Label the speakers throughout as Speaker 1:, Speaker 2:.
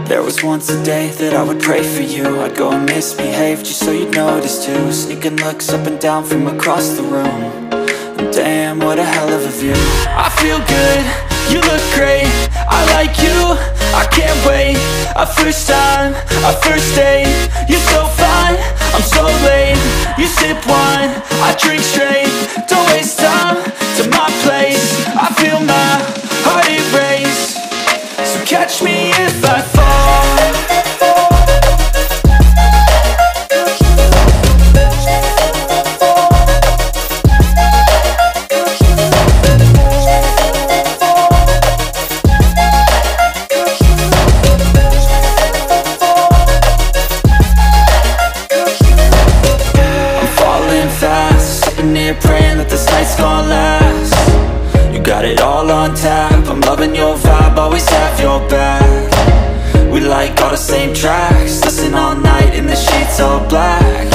Speaker 1: There was once a day that I would pray for you. I'd go and misbehave just so you'd notice too. Sneaking looks up and down from across the room. And damn, what a hell of a view. I feel good, you look great, I like you, I can't wait. A first time, a first date, you're so fine, I'm so late. You sip wine, I drink straight. Don't waste time to my place. I feel my heart erase. So catch me if I fall. Praying that this night's gonna last. You got it all on tap, I'm loving your vibe, always have your back. We like all the same tracks, listen all night in the sheets all black.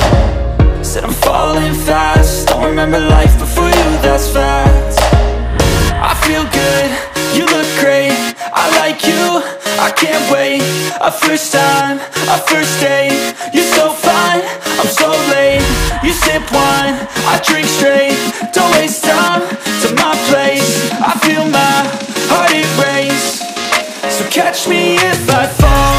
Speaker 1: Said I'm falling fast, don't remember life before you, that's fact. I feel good, you look great, I like you, I can't wait. A first time, a first date, you're so fine, I'm so late. You sip wine, I drink straight. Don't waste time to my place. I feel my heart erase. So catch me if I fall.